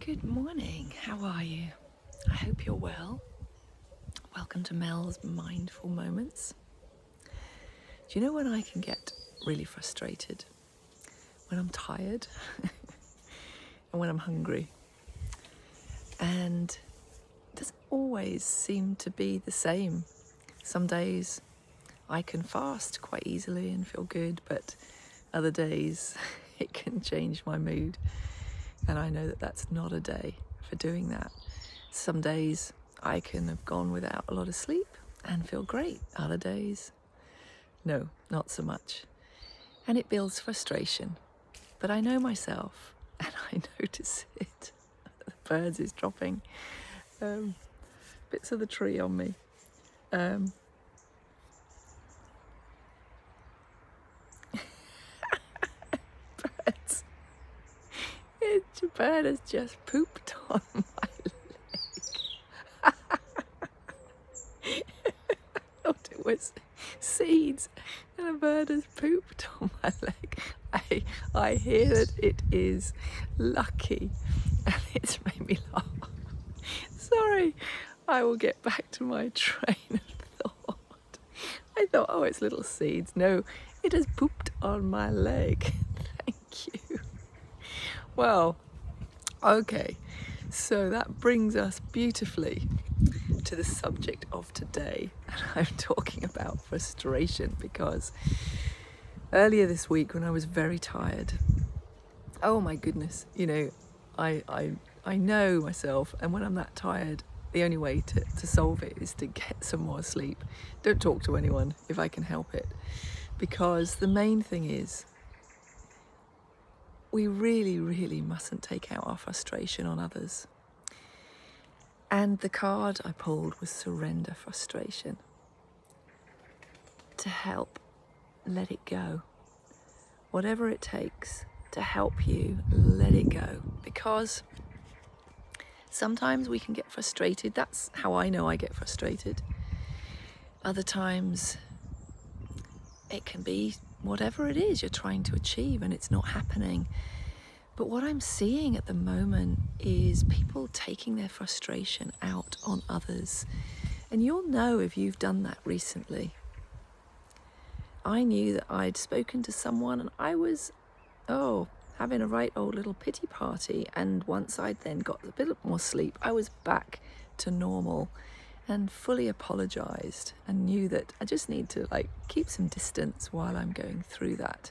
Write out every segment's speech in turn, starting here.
Good morning. How are you? I hope you're well. Welcome to Mel's Mindful Moments. Do you know when I can get really frustrated? When I'm tired and when I'm hungry. And it doesn't always seem to be the same. Some days I can fast quite easily and feel good, but other days it can change my mood. And I know that that's not a day for doing that. Some days I can have gone without a lot of sleep and feel great. Other days, no, not so much. And it builds frustration. But I know myself and I notice it. The birds is dropping bits of the tree on me. Birds. A bird has just pooped on my leg. I thought it was seeds and a bird has pooped on my leg. I hear that it is lucky and it's made me laugh. Sorry, I will get back to my train of thought. I thought, oh, it's little seeds. No, it has pooped on my leg. Thank you. Well, okay, so that brings us beautifully to the subject of today. And I'm talking about frustration because earlier this week when I was very tired, oh my goodness, I know myself, and when I'm that tired, the only way to solve it is to get some more sleep. Don't talk to anyone if I can help it, because the main thing is we really, really mustn't take out our frustration on others. And the card I pulled was surrender frustration. To help let it go. Whatever it takes to help you let it go. Because sometimes we can get frustrated. That's how I know I get frustrated. Other times it can be whatever it is you're trying to achieve and it's not happening. But what I'm seeing at the moment is people taking their frustration out on others. And you'll know if you've done that recently. I knew that I'd spoken to someone and I was, having a right old little pity party. And once I'd then got a bit more sleep, I was back to normal and fully apologized and knew that I just need to keep some distance while I'm going through that.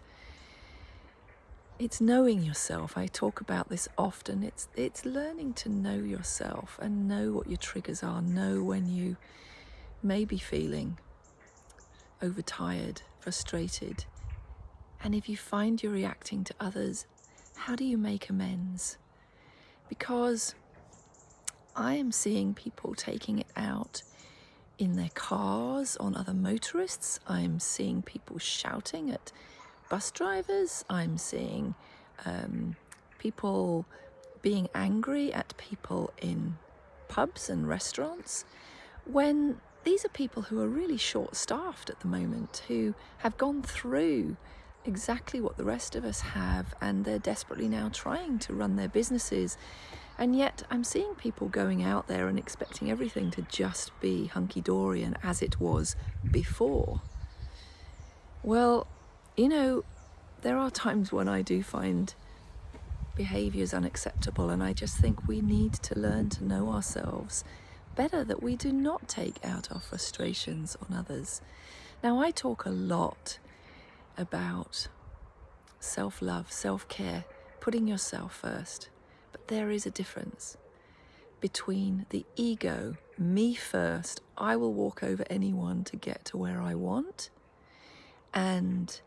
It's knowing yourself. I talk about this often. It's learning to know yourself and know what your triggers are. Know when you may be feeling overtired, frustrated. And if you find you're reacting to others, how do you make amends? Because I am seeing people taking it out in their cars, on other motorists. I'm seeing people shouting at bus drivers. I'm seeing people being angry at people in pubs and restaurants, when these are people who are really short-staffed at the moment, who have gone through exactly what the rest of us have, and they're desperately now trying to run their businesses. And yet I'm seeing people going out there and expecting everything to just be hunky-dory and as it was before. Well, there are times when I do find behaviours unacceptable, and I just think we need to learn to know ourselves better, that we do not take out our frustrations on others. Now, I talk a lot about self-love, self-care, putting yourself first, but there is a difference between the ego, me first, I will walk over anyone to get to where I want, and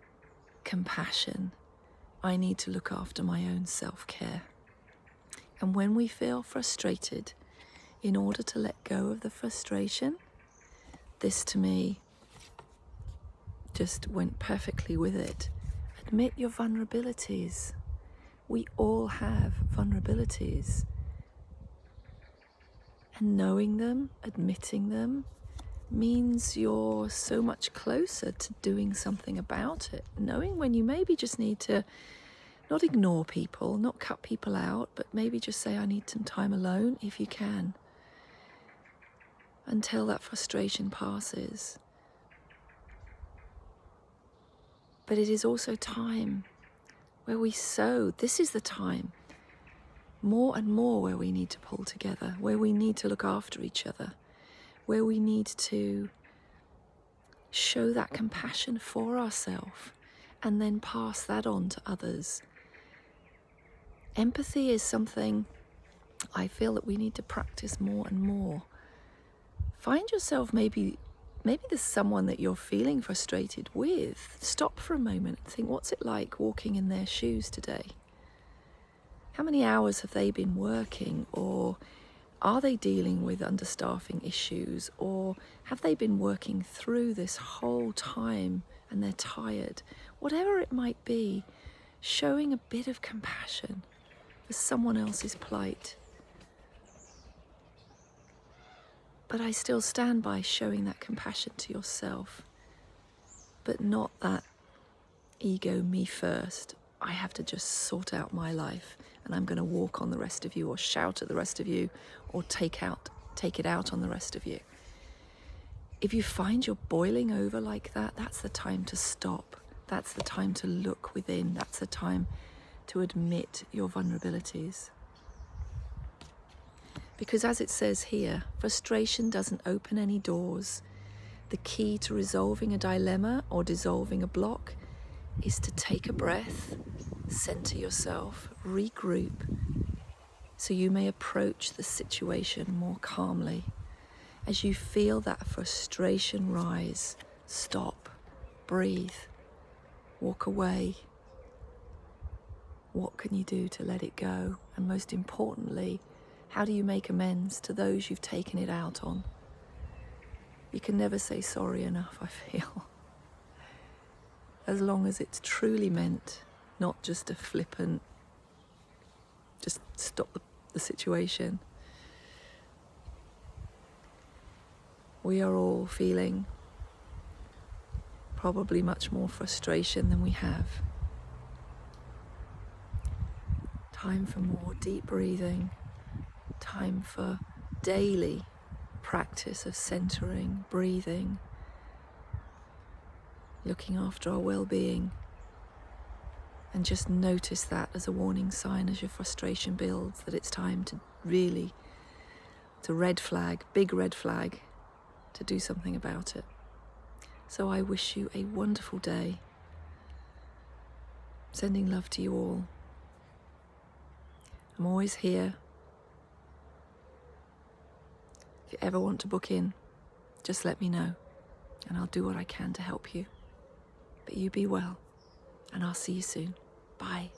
compassion. I need to look after my own self-care. And when we feel frustrated, in order to let go of the frustration, this to me just went perfectly with it. Admit your vulnerabilities. We all have vulnerabilities. And knowing them, admitting them, means you're so much closer to doing something about it. Knowing when you maybe just need to Not ignore people, not cut people out, but maybe just say, I need some time alone if you can, until that frustration passes. But it is also time where we sow. This is the time, more and more, where we need to pull together, where we need to look after each other, where we need to show that compassion for ourselves and then pass that on to others. Empathy is something I feel that we need to practice more and more. Find yourself, maybe there's someone that you're feeling frustrated with. Stop for a moment and think, what's it like walking in their shoes today? How many hours have they been working? Or are they dealing with understaffing issues? Or have they been working through this whole time and they're tired? Whatever it might be, showing a bit of compassion for someone else's plight. But I still stand by showing that compassion to yourself, but not that ego, me first. I have to just sort out my life and I'm going to walk on the rest of you, or shout at the rest of you, or take it out on the rest of you. If you find you're boiling over like that, that's the time to stop. That's the time to look within. That's the time to admit your vulnerabilities. Because as it says here, frustration doesn't open any doors. The key to resolving a dilemma or dissolving a block is to take a breath, center yourself, regroup, so you may approach the situation more calmly. As you feel that frustration rise, stop, breathe, walk away. What can you do to let it go? And most importantly, how do you make amends to those you've taken it out on? You can never say sorry enough, I feel. As long as it's truly meant, not just a flippant, just stop the situation. We are all feeling probably much more frustration than we have. Time for more deep breathing. Time for daily practice of centering, breathing, looking after our well-being. And just notice that as a warning sign as your frustration builds, that it's time to really, red flag, big red flag, to do something about it. So I wish you a wonderful day. Sending love to you all. I'm always here. If you ever want to book in, just let me know and I'll do what I can to help you. But you be well, and I'll see you soon. Bye.